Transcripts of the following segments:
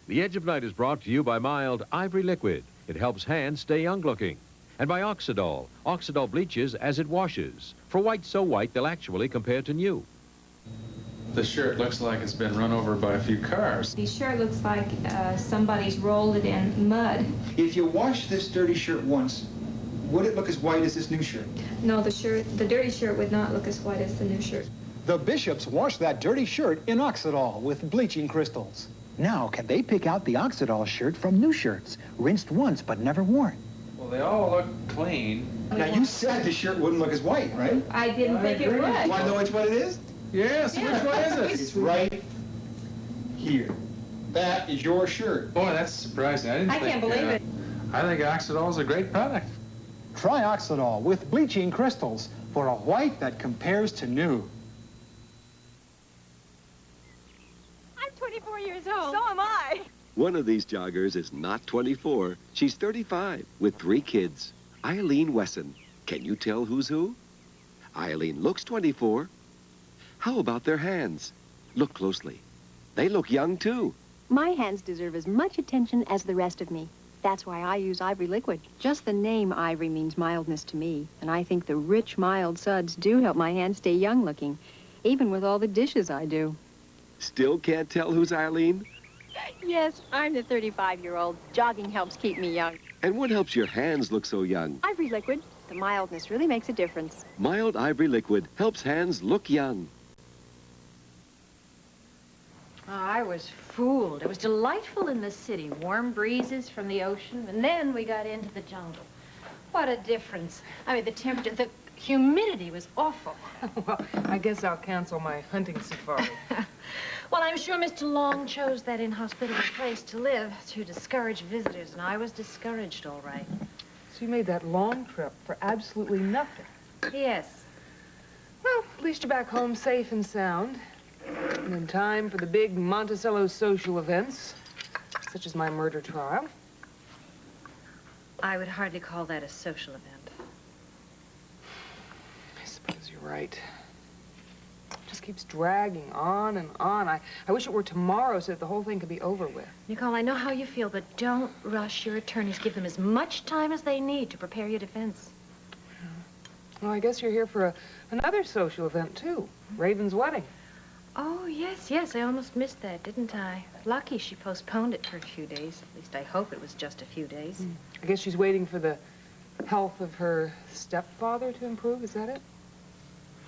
The Edge of Night is brought to you by Mild Ivory Liquid. It helps hands stay young-looking. And by Oxidol. Oxidol bleaches as it washes. For white so white, they'll actually compare to new. The shirt looks like it's been run over by a few cars. The shirt looks like somebody's rolled it in mud. If you wash this dirty shirt once, would it look as white as this new shirt? No, the dirty shirt would not look as white as the new shirt. The Bishops washed that dirty shirt in Oxidol with bleaching crystals. Now, can they pick out the Oxidol shirt from new shirts, rinsed once but never worn? Well, they all look clean. Now, you said the shirt wouldn't look as white, right? I didn't think it would. Want to know which one it is? Yes, which one is it? It's right here. That is your shirt. Boy, that's surprising. I can't believe it. I think Oxidol is a great product. Try Oxidol with bleaching crystals for a white that compares to new. I'm 24 years old. So am I. One of these joggers is not 24. She's 35 with 3 kids. Eileen Wesson. Can you tell who's who? Eileen looks 24. How about their hands? Look closely. They look young, too. My hands deserve as much attention as the rest of me. That's why I use Ivory Liquid. Just the name Ivory means mildness to me, and I think the rich, mild suds do help my hands stay young-looking, even with all the dishes I do. Still can't tell who's Eileen? Yes, I'm the 35-year-old. Jogging helps keep me young. And what helps your hands look so young? Ivory Liquid. The mildness really makes a difference. Mild Ivory Liquid helps hands look young. Oh, I was fooled. It was delightful in the city. Warm breezes from the ocean, and then we got into the jungle. What a difference. I mean, the temperature, the humidity was awful. Well, I guess I'll cancel my hunting safari. Well, I'm sure Mr. Long chose that inhospitable place to live to discourage visitors, and I was discouraged, all right. So you made that long trip for absolutely nothing. Yes. Well, at least you're back home safe and sound. And in time for the big Monticello social events, such as my murder trial. I would hardly call that a social event. I suppose you're right. It just keeps dragging on and on. I wish it were tomorrow so that the whole thing could be over with. Nicole, I know how you feel, but don't rush your attorneys. Give them as much time as they need to prepare your defense. Well, I guess you're here for another social event, too. Raven's wedding. Oh, yes, yes. I almost missed that, didn't I? Lucky she postponed it for a few days. At least I hope it was just a few days. I guess she's waiting for the health of her stepfather to improve. Is that it?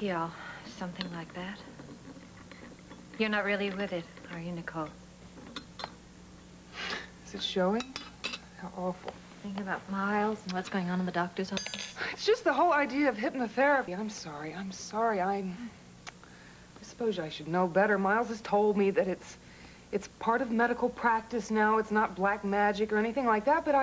Yeah, something like that. You're not really with it, are you, Nicole? Is it showing? How awful. Thinking about Miles and what's going on in the doctor's office? It's just the whole idea of hypnotherapy. I'm sorry. I suppose I should know better. Miles has told me that it's part of medical practice now. It's not black magic or anything like that, but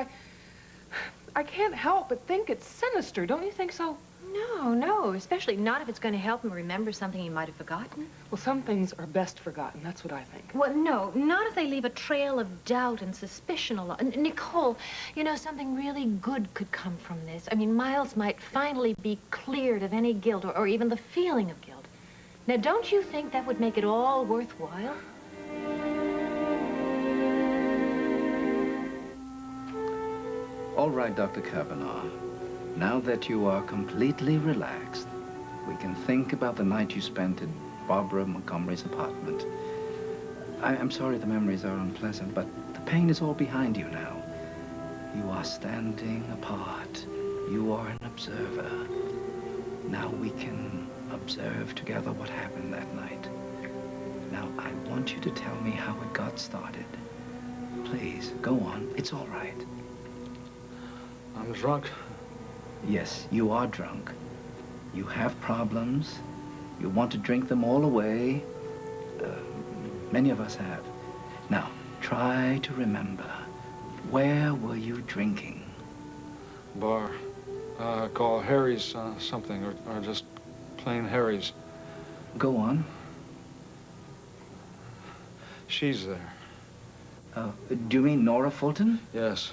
I can't help but think it's sinister. Don't you think so? No, no, especially not if it's going to help him remember something he might have forgotten. Well, some things are best forgotten. That's what I think. Well, no, not if they leave a trail of doubt and suspicion along. Nicole, you know, something really good could come from this. I mean, Miles might finally be cleared of any guilt or even the feeling of guilt. Now, don't you think that would make it all worthwhile? All right, Dr. Kavanaugh. Now that you are completely relaxed, we can think about the night you spent in Barbara Montgomery's apartment. I'm sorry the memories are unpleasant, but the pain is all behind you now. You are standing apart. You are an observer. Now we can observe together what happened that night. Now, I want you to tell me how it got started. Please, go on. It's all right. I'm drunk. Yes, you are drunk. You have problems. You want to drink them all away. Many of us have. Now, try to remember. Where were you drinking? Bar. Call Harry's something, or just plain Harry's. Go on. She's there. Do you mean Nora Fulton? Yes.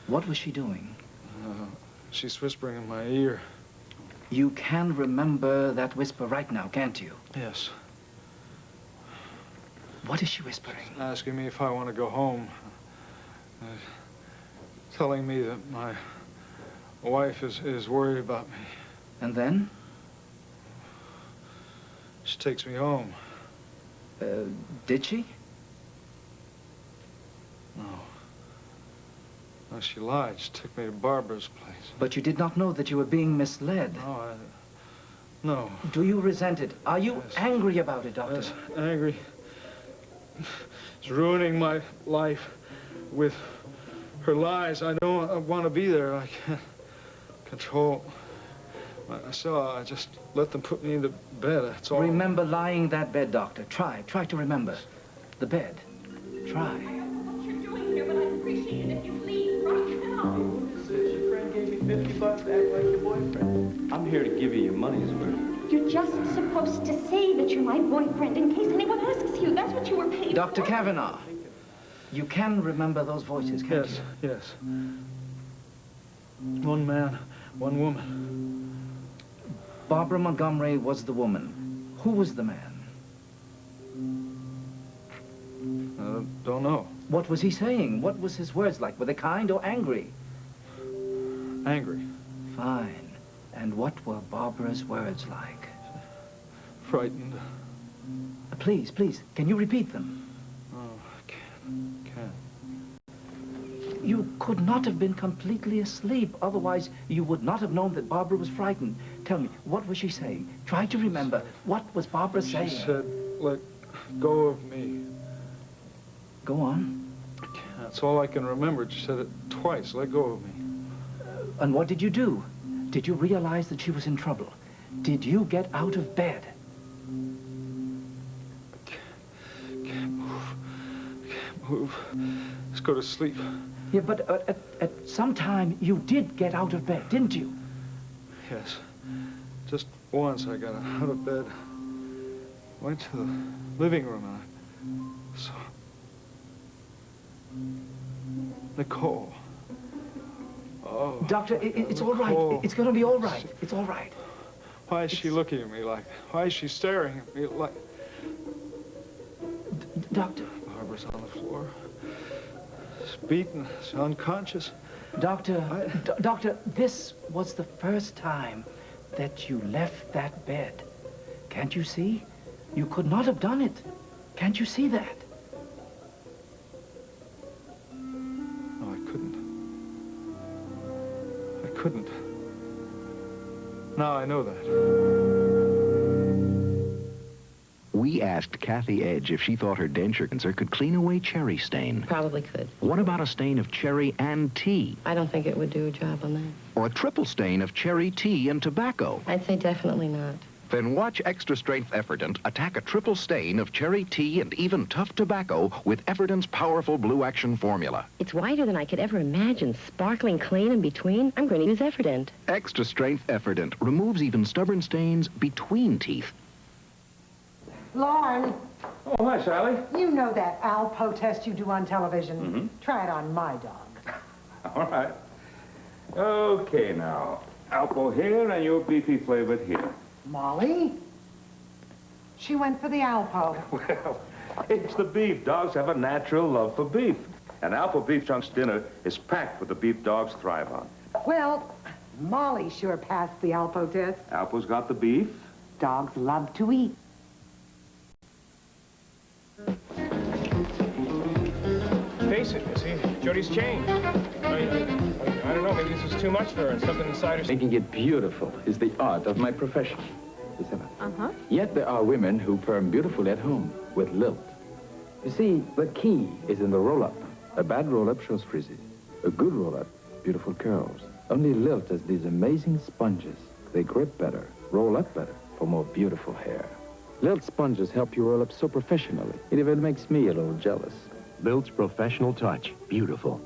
What was she doing? She's whispering in my ear. You can remember that whisper right now, can't you? Yes. What is she whispering? Asking me if I want to go home. Telling me that my wife is worried about me. And then? She takes me home. Did she? No. No, she lied. She took me to Barbara's place. But you did not know that you were being misled. No, no. Do you resent it? Are you angry about it, Doctor? Yes, angry. It's ruining my life with her lies. I don't want to be there. I can't control myself. I just let them put me into bed. That's all. Remember lying in that bed, Doctor. Try to remember. The bed. Try. What you're doing here, but I'd appreciate it if you leave right now. Your friend gave me $50 to act like your boyfriend. I'm here to give you your money's worth. You're just supposed to say that you're my boyfriend in case anyone asks you. That's what you were paid Dr. for. Kavanaugh, you can remember those voices, can't you? Yes. One man, one woman. Barbara Montgomery was the woman. Who was the man? Don't know. What was he saying? What was his words like? Were they kind or angry? Angry. Fine. And what were Barbara's words like? Frightened. Please, can you repeat them? Oh, I can't. You could not have been completely asleep. Otherwise, you would not have known that Barbara was frightened. Tell me, what was she saying? Try to remember. What was Barbara saying? She said, let go of me. Go on. That's all I can remember. She said it twice. Let go of me. And what did you do? Did you realize that she was in trouble? Did you get out of bed? Can't move. Let's go to sleep. Yeah, but at some time you did get out of bed, didn't you? Yes. Just once I got out of bed. Went to the living room and I saw Nicole. Oh, Doctor, it's all right. It's going to be all right. It's all right. Why is she looking at me like that? Why is she staring at me like... Doctor. Barbara's on the floor. She's beaten. She's unconscious. Doctor, Doctor, this was the first time that you left that bed. Can't you see? You could not have done it. Can't you see that? No, I couldn't. I couldn't. Now I know that. We asked Kathy Edge if she thought her denture cleanser could clean away cherry stain. Probably could. What about a stain of cherry and tea? I don't think it would do a job on that. Or a triple stain of cherry, tea, and tobacco? I'd say definitely not. Then watch Extra Strength Efferdent attack a triple stain of cherry, tea, and even tough tobacco with Efferdent's powerful Blue Action formula. It's whiter than I could ever imagine. Sparkling clean in between. I'm going to use Efferdent. Extra Strength Efferdent removes even stubborn stains between teeth. Lorne. Oh, hi, Sally. You know that Alpo test you do on television? Mm-hmm. Try it on my dog. All right. Okay, now. Alpo here and your beefy flavored here. Molly? She went for the Alpo. Well, it's the beef. Dogs have a natural love for beef. And Alpo Beef Chunks dinner is packed with the beef dogs thrive on. Well, Molly sure passed the Alpo test. Alpo's got the beef. Dogs love to eat. Face it, Missy. Jody's changed. I don't know, maybe this was too much for her and something inside her... Making it beautiful is the art of my profession. Uh-huh. Yet there are women who perm beautifully at home with lilt. You see, the key is in the roll-up. A bad roll-up shows frizzy. A good roll-up, beautiful curls. Only Lilt has these amazing sponges. They grip better, roll up better for more beautiful hair. Lilt sponges help you roll up so professionally. It even makes me a little jealous. Lilt's professional touch. Beautiful.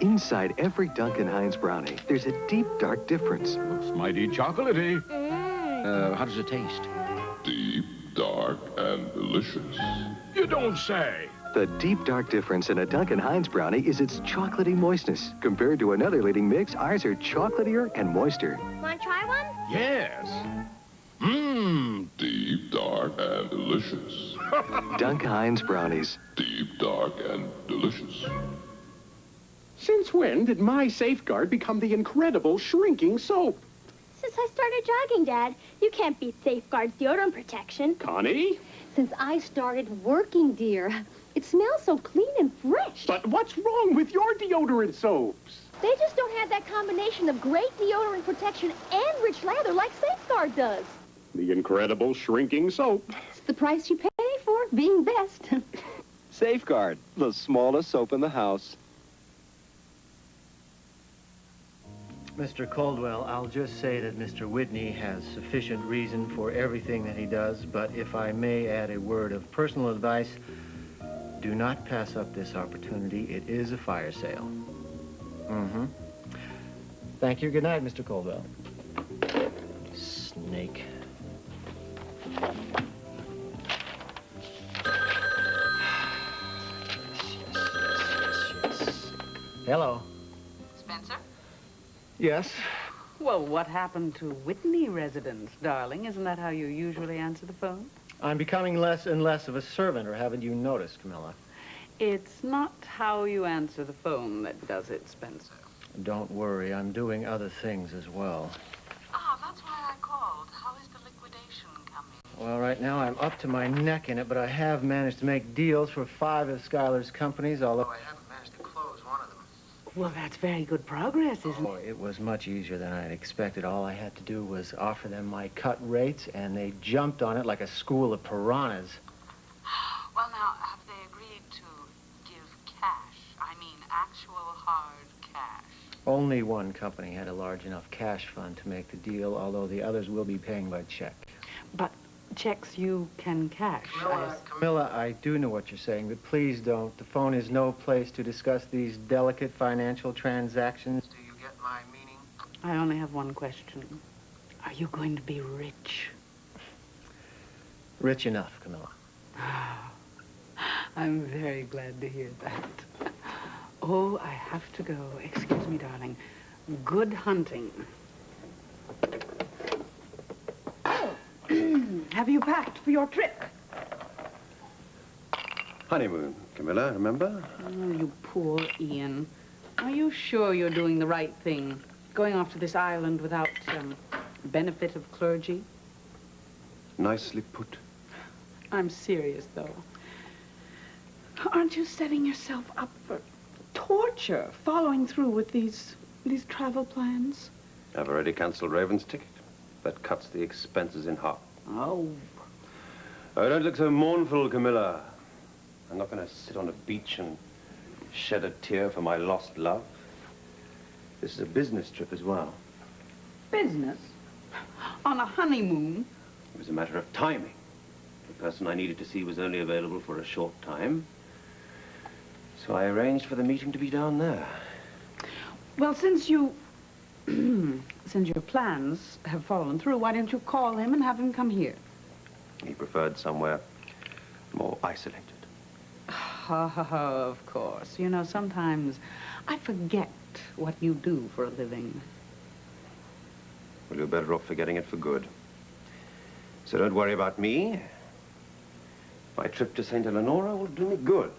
Inside every Duncan Hines brownie, there's a deep, dark difference. Looks mighty chocolatey. How does it taste? Deep, dark, and delicious. You don't say. The deep, dark difference in a Duncan Hines brownie is its chocolatey moistness. Compared to another leading mix, ours are chocolatier and moister. Want to try one? Yes. Deep, dark, and delicious. Dunk Heinz brownies. Deep, dark, and delicious. Since when did my Safeguard become the incredible shrinking soap? Since I started jogging, Dad. You can't beat Safeguard's deodorant protection. Connie? Since I started working, dear. It smells so clean and fresh. But what's wrong with your deodorant soaps? They just don't have that combination of great deodorant protection and rich lather like Safeguard does. The incredible shrinking soap. It's the price you pay for being best. Safeguard, the smallest soap in the house. Mr. Caldwell, I'll just say that Mr. Whitney has sufficient reason for everything that he does, but if I may add a word of personal advice, do not pass up this opportunity. It is a fire sale. Thank you. Good night, Mr. Caldwell. Snake. Hello. Spencer? Yes? Well, what happened to Whitney residence, darling? Isn't that how you usually answer the phone? I'm becoming less and less of a servant, or haven't you noticed, Camilla? It's not how you answer the phone that does it, Spencer. Don't worry, I'm doing other things as well. Ah, that's why I called. How is the liquidation coming? Well, right now I'm up to my neck in it, but I have managed to make deals for 5 of Schuyler's companies, although I haven't managed to close one of them. Well, that's very good progress, isn't it? It was much easier than I'd expected. All I had to do was offer them my cut rates, and they jumped on it like a school of piranhas. Well, now, have they agreed to give cash? I mean, actual hard cash. Only one company had a large enough cash fund to make the deal, although the others will be paying by check. But checks you can cash. Camilla, I do know what you're saying, but please don't. The phone is no place to discuss these delicate financial transactions. Do you get my meaning? I only have one question. Are you going to be rich? Rich enough, Camilla. I'm very glad to hear that. Oh, I have to go. Excuse me, darling. Good hunting. Have you packed for your trip? Honeymoon, Camilla, remember? Oh, you poor Ian. Are you sure you're doing the right thing? Going off to this island without benefit of clergy? Nicely put. I'm serious, though. Aren't you setting yourself up for torture, following through with these travel plans? I've already cancelled Raven's ticket. That cuts the expenses in half. Oh. Oh, don't look so mournful, Camilla. I'm not going to sit on a beach and shed a tear for my lost love. This is a business trip as well. Business? On a honeymoon? It was a matter of timing. The person I needed to see was only available for a short time. So I arranged for the meeting to be down there. Well, since you... since your plans have fallen through, why don't you call him and have him come here? He preferred somewhere more isolated. Of course. You know, sometimes I forget what you do for a living. Well, you're better off forgetting it for good. So don't worry about me. My trip to St. Eleonora will do me good.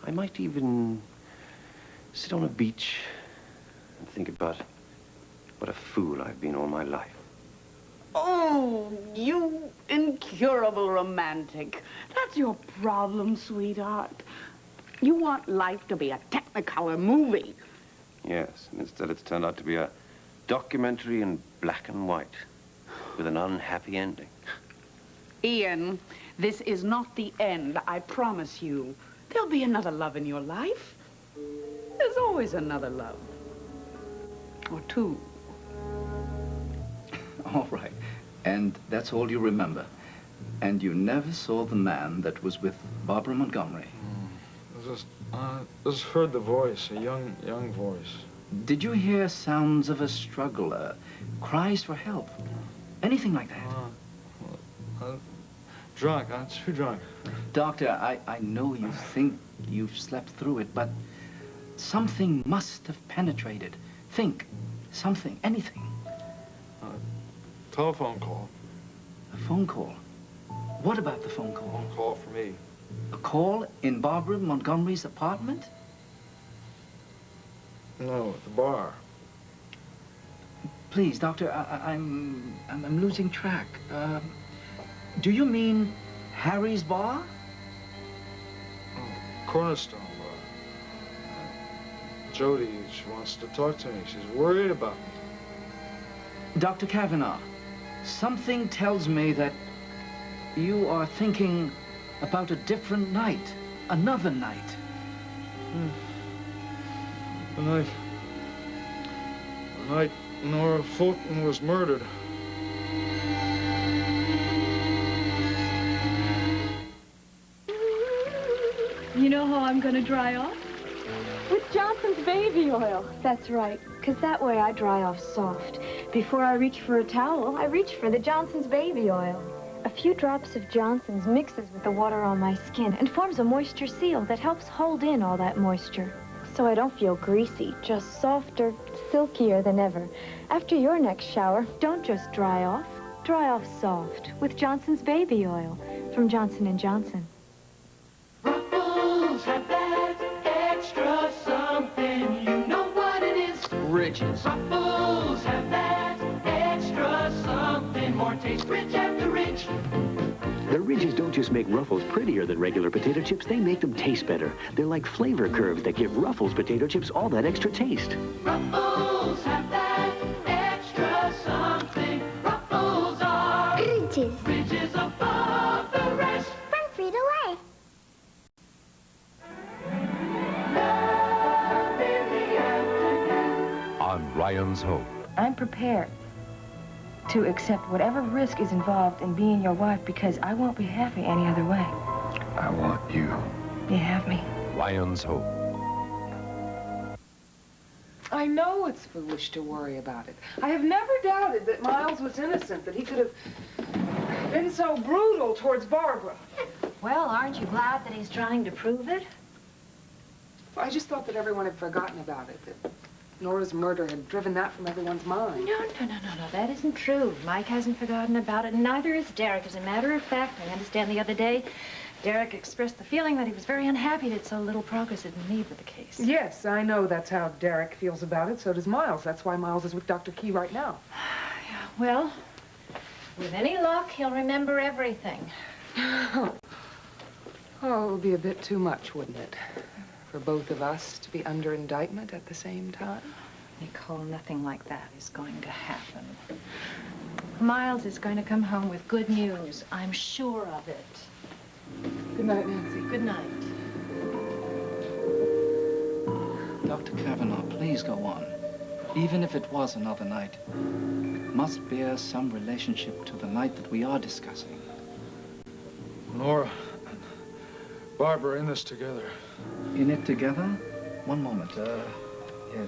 I might even sit on a beach and think about what a fool I've been all my life. Oh, you incurable romantic. That's your problem, sweetheart. You want life to be a Technicolor movie. Yes, and instead it's turned out to be a documentary in black and white with an unhappy ending. Ian, this is not the end, I promise you. There'll be another love in your life. There's always another love. Or two. All right. And that's all you remember. And you never saw the man that was with Barbara Montgomery. Just heard the voice, a young voice. Did you hear sounds of a struggler, cries for help, anything like that? Drunk, I'm too drunk. Doctor, I know you think you've slept through it, but something must have penetrated. Think, something, anything. Telephone call. A phone call? What about the phone call? Phone call for me. A call in Barbara Montgomery's apartment? No, at the bar. Please, Doctor, I'm losing track. Do you mean Harry's bar? Cornerstone bar. Jody, she wants to talk to me. She's worried about me. Dr. Kavanaugh, something tells me that you are thinking about a different night, another night. The night Nora Fulton was murdered. You know how I'm gonna dry off? With Johnson's baby oil. That's right, because that way I dry off soft. Before I reach for a towel, I reach for the Johnson's baby oil. A few drops of Johnson's mixes with the water on my skin and forms a moisture seal that helps hold in all that moisture. So I don't feel greasy, just softer, silkier than ever. After your next shower, don't just dry off soft with Johnson's baby oil from Johnson & Johnson. Ruffles have that extra something, you know what it is. Riches. Ruffles have that extra something, more taste rich after rich. The ridges don't just make Ruffles prettier than regular potato chips, they make them taste better. They're like flavor curves that give Ruffles potato chips all that extra taste. Ruffles have that extra something. Ruffles are Ridges. Ridges above the rest. From Frito-Lay. On Ryan's Hope. I'm prepared to accept whatever risk is involved in being your wife because I won't be happy any other way. I want you. You have me. Ryan's Hope. I know it's foolish to worry about it. I have never doubted that Miles was innocent, that he could have been so brutal towards Barbara. Well, aren't you glad that he's trying to prove it? I just thought that everyone had forgotten about it, that Nora's murder had driven that from everyone's mind. No, that isn't true. Mike hasn't forgotten about it, and neither is Derek. As a matter of fact, I understand the other day, Derek expressed the feeling that he was very unhappy that so little progress had been made with the case. Yes, I know that's how Derek feels about it. So does Miles. That's why Miles is with Dr. Key right now. Well, with any luck, he'll remember everything. Oh, it would be a bit too much, wouldn't it? For both of us to be under indictment at the same time? Nicole, nothing like that is going to happen. Miles is going to come home with good news. I'm sure of it. Good night, Nancy. Good night. Dr. Kavanaugh, please go on. Even if it was another night, it must bear some relationship to the night that we are discussing. Nora and Barbara are in this together. In it together? One moment.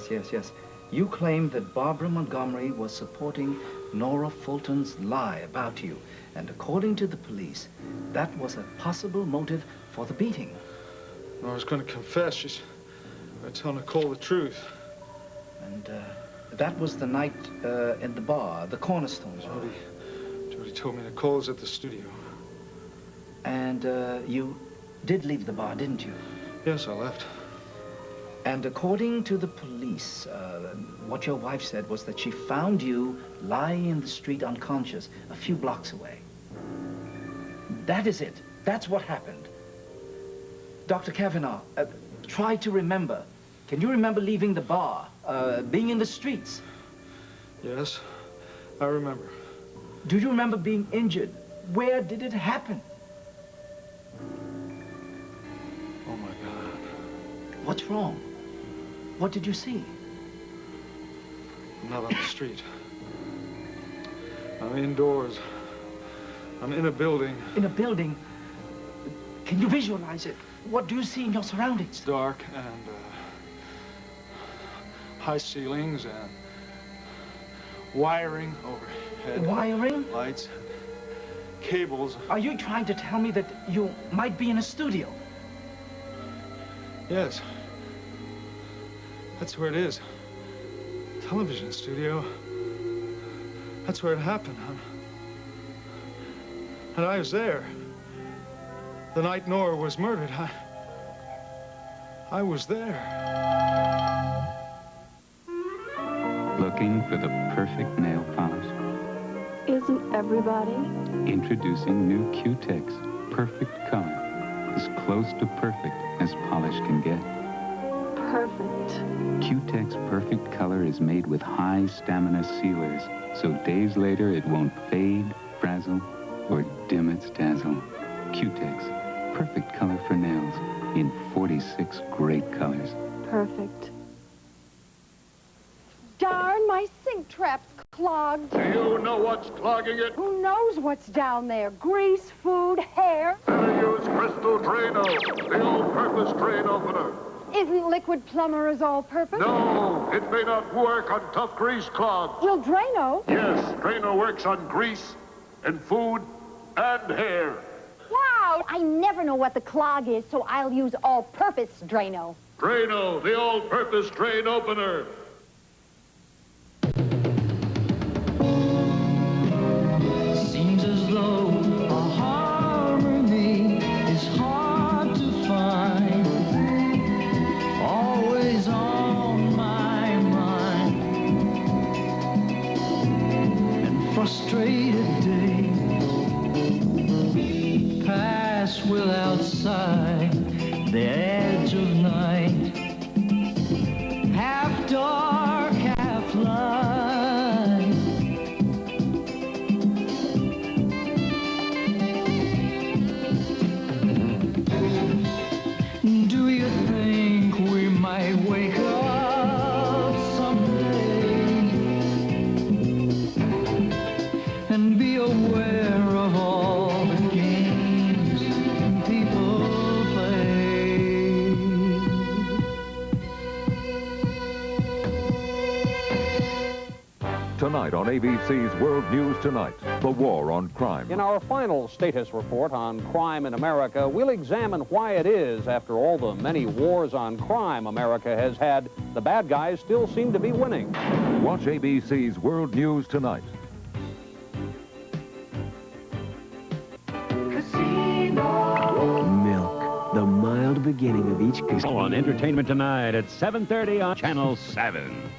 Yes. You claim that Barbara Montgomery was supporting Nora Fulton's lie about you. And according to the police, that was a possible motive for the beating. Nora's going to confess. She's going to tell Nicole the truth. And that was the night in the bar, the Cornerstone bar. Jody told me Nicole's at the studio. And you did leave the bar, didn't you? Yes, I left. And according to the police, what your wife said was that she found you lying in the street unconscious a few blocks away. That is it. That's what happened. Dr. Kavanaugh, try to remember. Can you remember leaving the bar, being in the streets? Yes, I remember. Do you remember being injured? Where did it happen? Oh, my God. What's wrong? What did you see? I'm not on the street. I'm indoors. I'm in a building. In a building? Can you visualize it? What do you see in your surroundings? It's dark and high ceilings and wiring overhead. Wiring? Lights, cables. Are you trying to tell me that you might be in a studio? Yes. That's where it is. Television studio. That's where it happened. And I was there. The night Nora was murdered. I was there. Looking for the perfect nail polish? Isn't everybody? Introducing new Q-Tex Perfect Color. As close to perfect as polish can get. Perfect. Q-Tex Perfect Color is made with high stamina sealers, so days later it won't fade, frazzle, or dim its dazzle. Q-Tex Perfect Color for nails in 46 great colors. Perfect. Darn, my sink trap's clogged. Do you know what's clogging it? Who knows what's down there? Grease, food, hair. Better use Crystal Drano, the all-purpose drain opener. Isn't liquid plumber's all-purpose? No, it may not work on tough grease clogs. Well, Drano. Yes, Drano works on grease and food and hair. Wow! I never know what the clog is, so I'll use all-purpose Drano. Drano, the all-purpose drain opener. Seems as though a harmony is hard to find. Always on my mind. And frustrated days pass without sight. The edge of night, half dark, half light. Do you think we might wake up someday and be aware of all the games people play? Tonight on ABC's World News Tonight, the war on crime. In our final status report on crime in America, we'll examine why it is, after all the many wars on crime America has had, the bad guys still seem to be winning. Watch ABC's World News Tonight. Milk, the mild beginning of each casino. On Entertainment Tonight at 7:30 on Channel 7.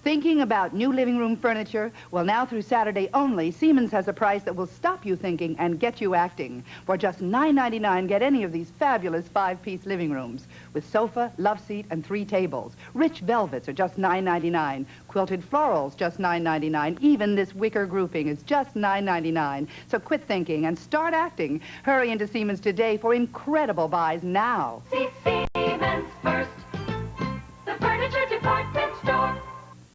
Thinking about new living room furniture? Well, now through Saturday only, Siemens has a price that will stop you thinking and get you acting. For just $9.99, get any of these fabulous 5-piece living rooms with sofa, love seat, and 3 tables. Rich velvets are just $9.99. Quilted florals, just $9.99. Even this wicker grouping is just $9.99. So quit thinking and start acting. Hurry into Siemens today for incredible buys now. See Siemens first.